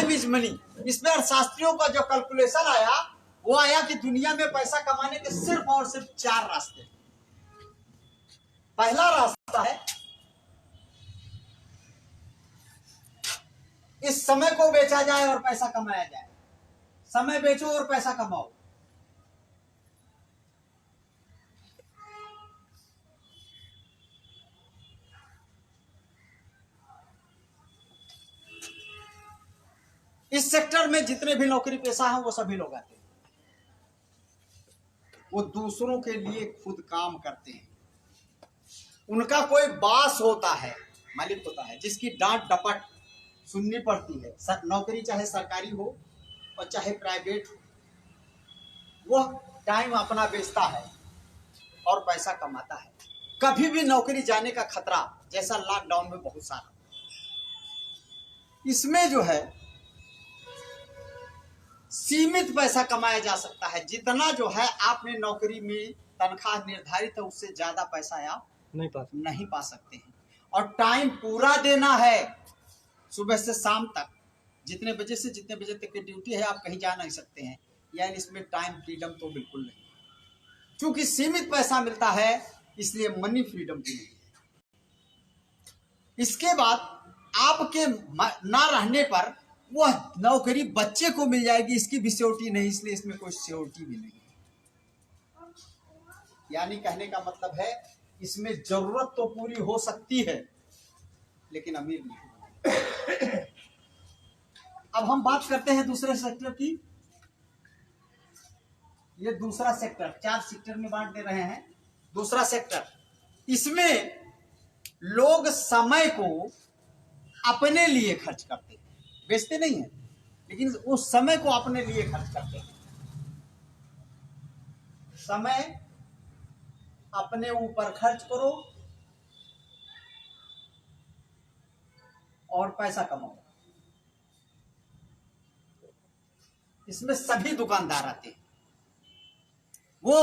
Time is money. इसमें अर्थशास्त्रियों का जो कैलकुलेशन आया वो आया कि दुनिया में पैसा कमाने के सिर्फ और सिर्फ 4 रास्ते। पहला रास्ता है इस समय को बेचा जाए और पैसा कमाया जाए। समय बेचो और पैसा कमाओ। इस सेक्टर में जितने भी नौकरी पेशा हैं वो सभी लोग आते हैं। वो दूसरों के लिए खुद काम करते हैं। उनका कोई बॉस होता है, मालिक होता है, जिसकी डांट डपट सुननी पड़ती है। नौकरी चाहे सरकारी हो और चाहे प्राइवेट हो, वह टाइम अपना बेचता है और पैसा कमाता है। कभी भी नौकरी जाने का खतरा, जैसा लॉकडाउन में बहुत सारा। इसमें जो है सीमित पैसा कमाया जा सकता है। जितना जो है आपने नौकरी में तनख्वाह निर्धारित है उससे ज्यादा पैसा आप नहीं पा सकते हैं। और टाइम पूरा देना है, सुबह से शाम तक, जितने बजे से जितने बजे तक की ड्यूटी है, आप कहीं जा नहीं सकते हैं। यानी इसमें टाइम फ्रीडम तो बिल्कुल नहीं। क्योंकि सीमित पैसा मिलता है इसलिए मनी फ्रीडम भी नहीं। इसके बाद आपके ना रहने पर वह नौकरी बच्चे को मिल जाएगी, इसकी भी सिक्योरिटी नहीं, इसलिए इसमें कोई सिक्योरिटी भी नहीं है। यानी कहने का मतलब है इसमें जरूरत तो पूरी हो सकती है लेकिन अमीर नहीं। अब हम बात करते हैं दूसरे सेक्टर की। ये दूसरा सेक्टर, 4 सेक्टर में बांट दे रहे हैं। दूसरा सेक्टर, इसमें लोग समय को अपने लिए खर्च करते हैं, बेचते नहीं है, लेकिन उस समय को अपने लिए खर्च करते हैं। समय अपने ऊपर खर्च करो और पैसा कमाओ। इसमें सभी दुकानदार आते हैं। वो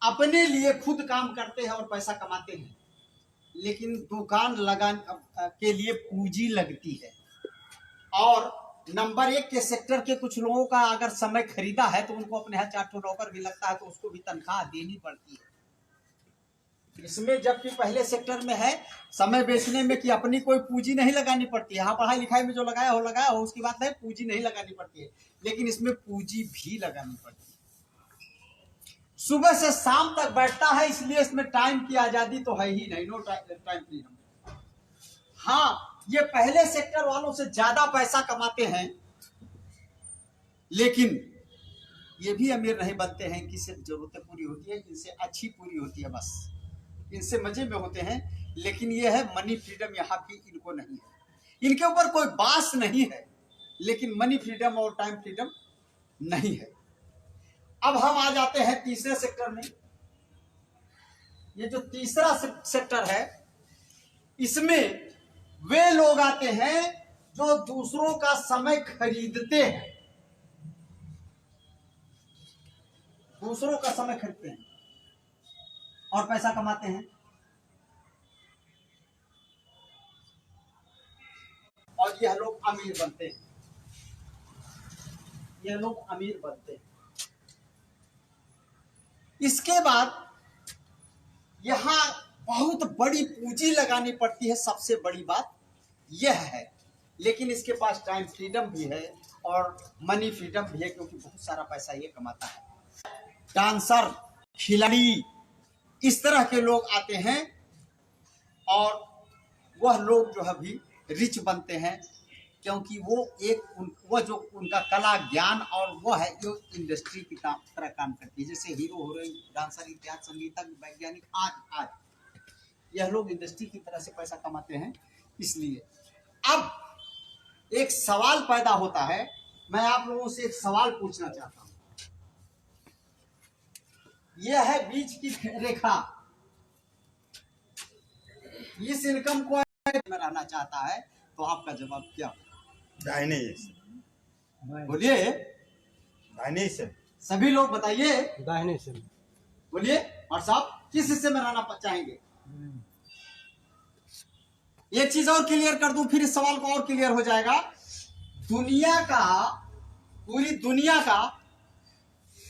अपने लिए खुद काम करते हैं और पैसा कमाते हैं, लेकिन दुकान लगाने के लिए पूंजी लगती है। और नंबर 1 के सेक्टर के कुछ लोगों का अगर समय खरीदा है तो उनको अपने हाथ 4 नौकर भी लगता है तो उसको भी तनख्वाह देनी पड़ती है। इसमें जबकि पहले सेक्टर में है समय बेचने में कि अपनी कोई पूंजी नहीं लगानी पड़ती है। हाँ, पढ़ाई लिखाई में जो लगाया हो उसकी बात है, पूंजी नहीं लगानी पड़ती है, लेकिन इसमें पूंजी भी लगानी पड़ती है। सुबह से शाम तक बैठता है, इसलिए इसमें टाइम की आजादी तो है ही नहीं, नो टाइम फ्रीडम। हाँ, ये पहले सेक्टर वालों से ज्यादा पैसा कमाते हैं, लेकिन ये भी अमीर नहीं बनते हैं कि सिर्फ जरूरतें पूरी होती है, इनसे अच्छी पूरी होती है, बस इनसे मजे में होते हैं। लेकिन ये है मनी फ्रीडम, यहाँ भी इनको नहीं है। इनके ऊपर कोई बास नहीं है, लेकिन मनी फ्रीडम और टाइम फ्रीडम नहीं है। अब हम आ जाते हैं तीसरे सेक्टर में। ये जो तीसरा सेक्टर है, इसमें वे लोग आते हैं जो दूसरों का समय खरीदते हैं। दूसरों का समय खरीदते हैं और पैसा कमाते हैं। और यह लोग अमीर बनते हैं। यह लोग अमीर बनते हैं। इसके बाद यहां बहुत बड़ी पूंजी लगानी पड़ती है, सबसे बड़ी बात यह है। लेकिन इसके पास टाइम फ्रीडम भी है और मनी फ्रीडम भी है, क्योंकि बहुत सारा पैसा ये कमाता है। डांसर, खिलाड़ी, इस तरह के लोग आते हैं और वह लोग जो है भी रिच बनते हैं, क्योंकि वो जो उनका कला ज्ञान और वो है जो इंडस्ट्री की तरह काम करती है। जैसे हीरो, हीरोइन, डांसर इत्यादि, संगीतज्ञ, वैज्ञानिक, आज यह लोग इंडस्ट्री की तरह से पैसा कमाते हैं। इसलिए अब एक सवाल पैदा होता है, मैं आप लोगों से एक सवाल पूछना चाहता हूं। यह है बीच की रेखा। इस इनकम को में रहना चाहता है तो आपका जवाब क्या? दाहिने। बोलिए, दाहिने से। सभी लोग बताइए, दाहिने से। बोलिए। और साहब किस हिस्से में रहना चाहेंगे? एक चीज और क्लियर कर दूं, फिर इस सवाल को और क्लियर हो जाएगा। दुनिया का, पूरी दुनिया का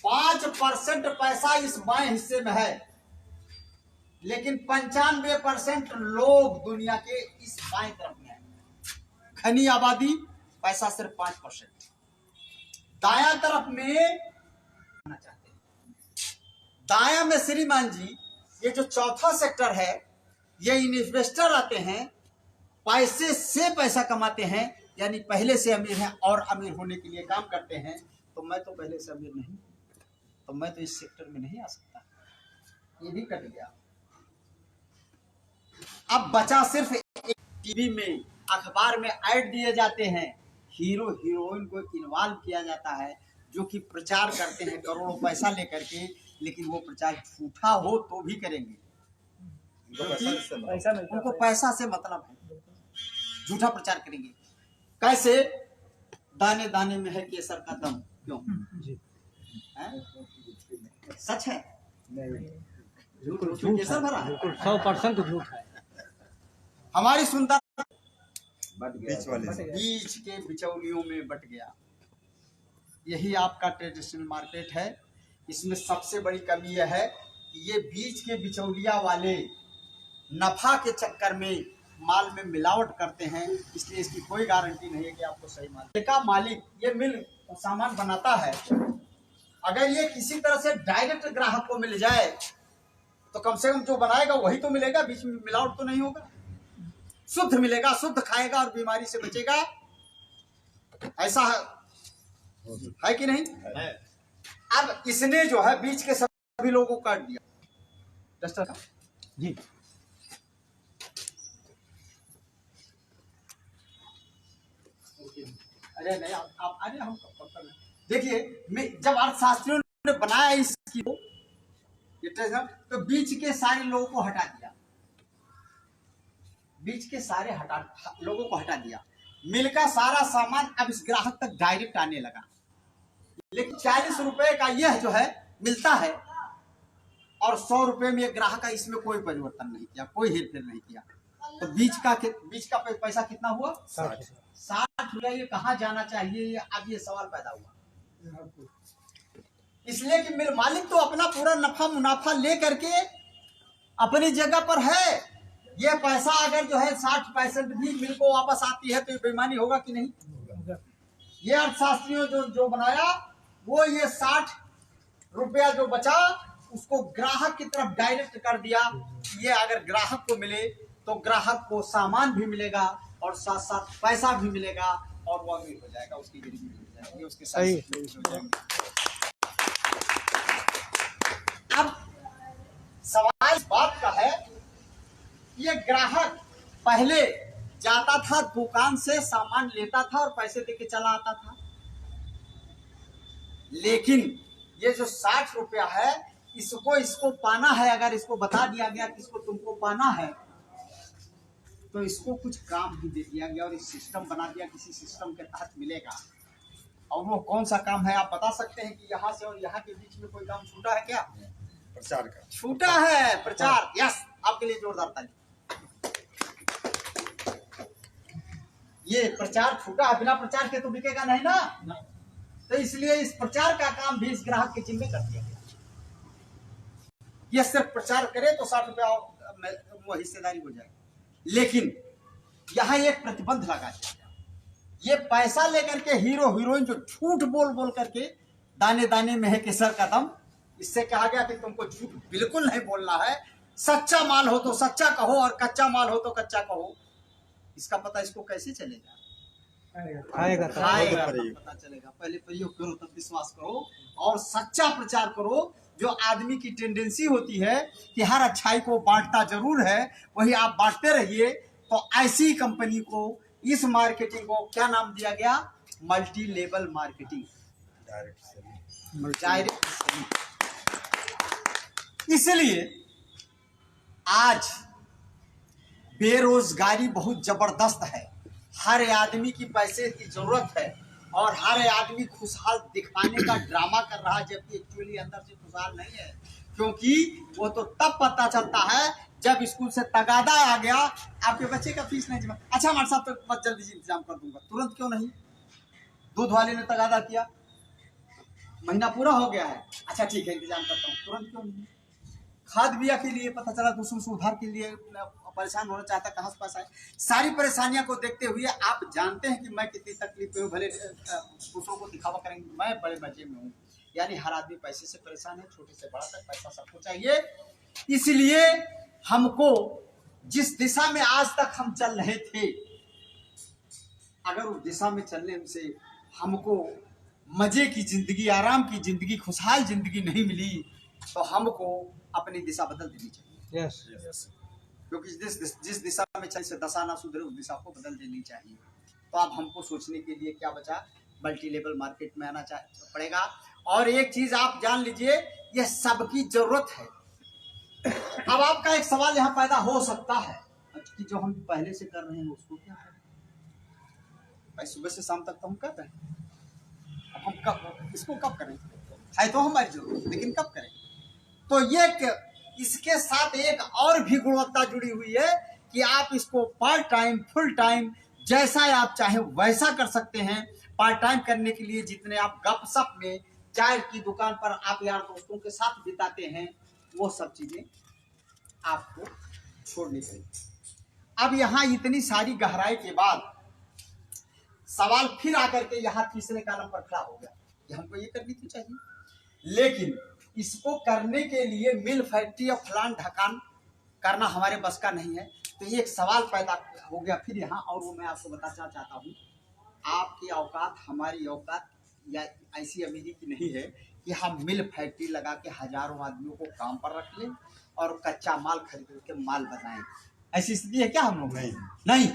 5% पैसा इस बाएं हिस्से में है, लेकिन 95% लोग दुनिया के इस बाएं तरफ में है। घनी आबादी, पैसा सिर्फ 5%। दाया तरफ में चाहते हैं। दाया में श्रीमान जी, ये जो चौथा सेक्टर है, ये इन्वेस्टर आते हैं, पैसे से पैसा कमाते हैं, यानी पहले से अमीर हैं और अमीर होने के लिए काम करते हैं। तो मैं तो पहले से अमीर नहीं, तो मैं तो इस सेक्टर में नहीं आ सकता। ये भी कट गया। अब बचा सिर्फ टीवी में, अखबार में ऐड दिए जाते हैं, हीरो हीरोइन को इन्वॉल्व किया जाता है, जो कि प्रचार करते हैं करोड़ों पैसा लेकर के, लेकिन वो प्रचार झूठा हो तो भी करेंगे। उनको पैसा से मतलब है, झूठा प्रचार करेंगे। कैसे? दाने दाने में है केसर का दम। क्यों? सच है? झूठ केसर भरा है, 100% झूठ है। हमारी सुंदर बीच बीच के बिचौलियों में बट गया। यही आपका ट्रेडिशनल मार्केट है। इसमें सबसे बड़ी कमी यह है कि ये बीच के बिचौलिया वाले नफा के चक्कर में माल में मिलावट करते हैं, इसलिए इसकी कोई गारंटी नहीं है कि आपको सही माल का मालिक, ये मिल सामान बनाता है, अगर ये किसी तरह से डायरेक्ट ग्राहक को मिल जाए तो कम से कम जो बनाएगा वही तो मिलेगा, बीच में मिलावट तो नहीं होगा, शुद्ध मिलेगा, शुद्ध खाएगा और बीमारी से बचेगा। ऐसा है कि नहीं? है। अब इसने जो है बीच के सभी लोगों को काट दिया। डस्टर का जी, अरे नहीं, आप अरे हम कब कर। देखिए, जब अर्थशास्त्रियों ने बनाया इसकी तो बीच के सारे लोगों को हटा दिया, बीच के सारे लोगों को हटा दिया। मिल का सारा सामान अब इस ग्राहक तक डायरेक्ट आने लगा, लेकिन 40 रुपए का यह जो है मिलता है और 100 रुपए में ग्राहक का, इसमें कोई परिवर्तन नहीं किया, कोई हेरफेर नहीं किया। तो बीच का पैसा कितना हुआ? 60 रुपया। ये कहाँ जाना चाहिए, ये अब ये सवाल पैदा हुआ। इसलिए कि मिल मालिक तो अपना पूरा नफा मुनाफा ले करके अपनी जगह पर है। ये पैसा अगर जो है 60% भी मिल को वापस आती है तो ये बेईमानी होगा कि नहीं? ये अर्थशास्त्रियों जो बनाया वो ये 60 रुपया जो बचा उसको ग्राहक की तरफ डायरेक्ट कर दिया। ये अगर ग्राहक को मिले तो ग्राहक को सामान भी मिलेगा और साथ साथ पैसा भी मिलेगा और वो अमीर हो जाएगा, उसकी गरीबी हो जाएगी, उसके साथ हो जाएंगे। अब सवाल इस बात का है, ये ग्राहक पहले जाता था दुकान से, सामान लेता था और पैसे देके चला आता था, लेकिन ये जो 60 रुपया है इसको पाना है, अगर इसको बता दिया गया कि इसको तुमको पाना है तो इसको कुछ काम भी दे दिया गया और इस सिस्टम बना दिया, किसी सिस्टम के तहत मिलेगा। और वो कौन सा काम है आप बता सकते हैं कि यहाँ से और यहाँ के बीच में कोई काम छूटा है क्या? प्रचार का छूटा है, प्रचार। यस, आपके लिए जोरदार ताली। ये प्रचार छूटा है, बिना प्रचार के तो बिकेगा नहीं ना, तो इसलिए इस प्रचार का काम भी इस ग्राहक के जिम्मे कर दिया गया। ये सिर्फ प्रचार करे तो 60 रुपया वो हिस्सेदारी हो जाएगी, लेकिन यहाँ एक प्रतिबंध लगा दिया गया। ये पैसा लेकर के हीरो हीरोइन जो झूठ बोल करके दाने दाने में है केसर का दम, इससे कहा गया कि तुमको झूठ बिल्कुल नहीं बोलना है, सच्चा माल हो तो सच्चा कहो और कच्चा माल हो तो कच्चा कहो। इसका पता इसको कैसे चलेगा? खाएगा पता चलेगा। पहले प्रयोग करो तब विश्वास करो और सच्चा प्रचार करो। जो आदमी की टेंडेंसी होती है कि हर अच्छाई को बांटता जरूर है, वही आप बांटते रहिए। तो ऐसी कंपनी को, इस मार्केटिंग को क्या नाम दिया गया? Multi level marketing, direct. इसलिए आज बेरोजगारी बहुत जबरदस्त है, हर आदमी की पैसे की जरूरत है और हर आदमी खुशहाल दिखाने का ड्रामा कर रहा है, जबकि एक्चुअली अंदर से खुशहाल नहीं है। क्योंकि वो तो तब पता चलता है जब स्कूल से तगादा आ गया, आपके बच्चे का फीस नहीं जमा, अच्छा हमारे साथ तो बस जल्दी से इंतजाम कर दूंगा, तुरंत क्यों नहीं? दूध वाले ने तगादा किया, महीना पूरा हो गया है, अच्छा ठीक है इंतजाम करता हूँ, तुरंत क्यों नहीं? खाद बिया के लिए पता चला दूसरों से उधार के लिए परेशान होना चाहता, कहाँ से पास आए? सारी परेशानियों को देखते हुए आप जानते हैं कि मैं कितनी तकलीफ में हूँ, भले दूसरों को दिखावा करेंगे, मैं बड़े मजे में हूँ। यानी हर आदमी पैसे से परेशान है, छोटे से बड़ा तक पैसा सबको चाहिए। इसलिए हमको जिस दिशा में आज तक हम चल रहे थे, अगर उस दिशा में चलने से हमको मजे की जिंदगी, आराम की जिंदगी, खुशहाल जिंदगी नहीं मिली, तो हमको अपनी दिशा बदल देनी चाहिए। यस क्योंकि जिस दिशा में चलने से दशा ना सुधरे, उस दिशा को बदल देनी चाहिए। तो अब हमको सोचने के लिए क्या बचा? मल्टी लेवल मार्केट में आना पड़ेगा। और एक चीज आप जान लीजिए, यह सबकी जरूरत है। अब आपका एक सवाल यहाँ पैदा हो सकता है कि जो हम पहले से कर रहे हैं उसको क्या करें? भाई सुबह से शाम तक तो हम कर रहे हैं, अब हम कब इसको कब करें? है तो हमारी जरूरत, लेकिन कब करें? तो ये इसके साथ एक और भी गुणवत्ता जुड़ी हुई है कि आप इसको पार्ट टाइम, फुल टाइम, जैसा आप चाहे वैसा कर सकते हैं। पार्ट टाइम करने के लिए जितने आप गपशप में, चाय की दुकान पर आप यार दोस्तों के साथ बिताते हैं, वो सब चीजें आपको छोड़नी चाहिए। अब यहाँ इतनी सारी गहराई के बाद सवाल फिर आकर के यहाँ तीसरे कॉलम पर खड़ा हो गया कि हमको ये करनी तो चाहिए, लेकिन इसको करने के लिए मिल, फैक्ट्री और फलान ढकान करना हमारे बस का नहीं है। तो ये एक सवाल पैदा हो गया फिर यहाँ, और वो मैं आपको बताना चाहता हूँ, आपकी औकात हमारी औकात या ऐसी अमीरी की नहीं है कि हम मिल फैक्ट्री लगा के हजारों आदमियों को काम पर रख लें और कच्चा माल खरीद के माल बनाएं। ऐसी स्थिति है क्या हम लोग? नहीं।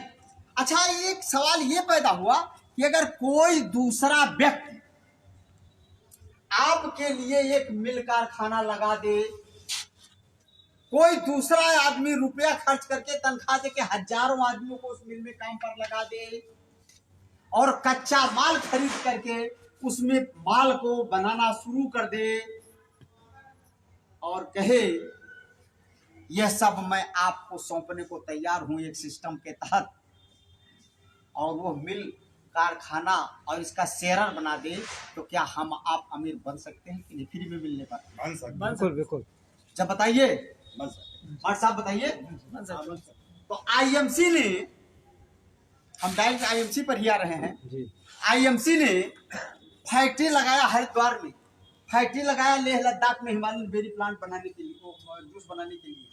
अच्छा, एक सवाल ये पैदा हुआ कि अगर कोई दूसरा व्यक्ति आपके लिए एक मिल कारखाना लगा दे, कोई दूसरा आदमी रुपया खर्च करके तनख्वाह दे के हजारों आदमियों को उस मिल में काम पर लगा दे और कच्चा माल खरीद करके उसमें माल को बनाना शुरू कर दे और कहे यह सब मैं आपको सौंपने को तैयार हूं एक सिस्टम के तहत, और वो मिल कारखाना और इसका शेयर बना दे, तो क्या हम आप अमीर बन सकते हैं कि नहीं फ्री में मिलने पर? बन सकते, बिल्कुल बिल्कुल। जब बताइए, बन सकते। और साहब बताइए। तो आईएमसी ने, हम डायरेक्ट आईएमसी पर ही आ रहे हैं जी। आईएमसी ने फैक्ट्री लगाया हरिद्वार में, फैक्ट्री लगाया लेह लद्दाख में हिमालयन बेरी प्लांट बनाने के लिए, जूस बनाने के लिए,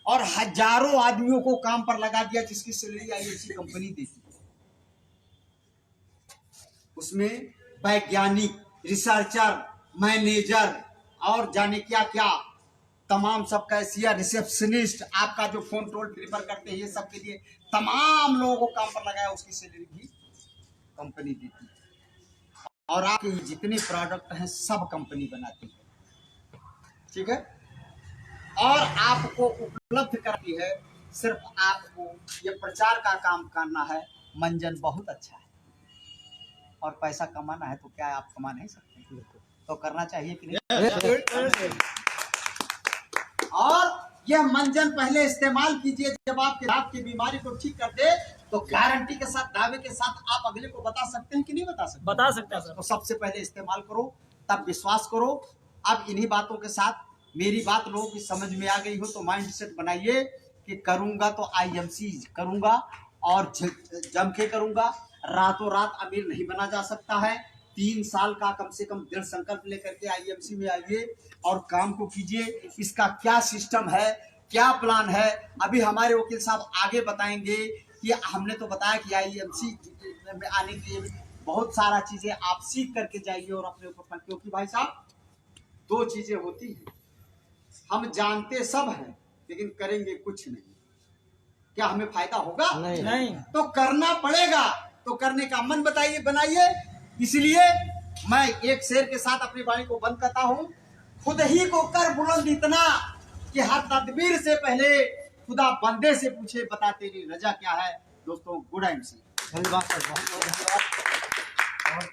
और हजारों आदमियों को काम पर लगा दिया जिसकी सैलरी आईएमसी कंपनी देती है। उसमें वैज्ञानिक, रिसर्चर, मैनेजर और जाने क्या क्या तमाम सब कैशियर, रिसेप्शनिस्ट, आपका जो फोन टोल प्रिफर करते हैं, ये सब के लिए तमाम लोगों को काम पर लगाया, उसकी सैलरी भी कंपनी देती है। और आपके जितने प्रोडक्ट हैं सब कंपनी बनाती है, ठीक है, और आपको उपलब्ध करती है। सिर्फ आपको ये प्रचार का काम करना है। मंजन बहुत अच्छा है और पैसा कमाना है, तो क्या आप कमा नहीं सकते? तो करना चाहिए कि नहीं? और यह मंजन पहले इस्तेमाल कीजिए, जब आपके दांत की बीमारी को ठीक कर दे तो गारंटी के साथ, दावे के साथ आप अगले को बता सकते हैं कि नहीं बता सकते? बता सकते हैं सर। तो सबसे पहले इस्तेमाल करो, तब विश्वास करो। अब इन्हीं बातों के साथ मेरी बात लोगों की समझ में आ गई हो तो माइंड सेट बनाइए कि करूंगा तो आईएमसी करूंगा और जम के करूंगा। रातों रात अमीर नहीं बना जा सकता है। 3 साल का कम से कम दृढ़ संकल्प लेकर के आईएमसी में आइए और काम को कीजिए। इसका क्या सिस्टम है, क्या प्लान है, अभी हमारे वकील साहब आगे बताएंगे। कि हमने तो बताया कि आईएमसी में आने के लिए बहुत सारा चीजें आप सीख करके जाइए और अपने ऊपर, क्योंकि भाई साहब 2 चीजें होती हैं, हम जानते सब हैं लेकिन करेंगे कुछ नहीं। क्या हमें फायदा होगा? नहीं। तो करना पड़ेगा। तो करने का मन बताइए, बनाइए। इसलिए मैं एक शेर के साथ अपनी वाणी को बंद करता हूं। खुद ही को कर बुलंद इतना कि हर तदबीर से पहले खुदा बंदे से पूछे बता तेरी रजा क्या है। दोस्तों, गुड एमसी। धन्यवाद सर, बहुत बहुत धन्यवाद। और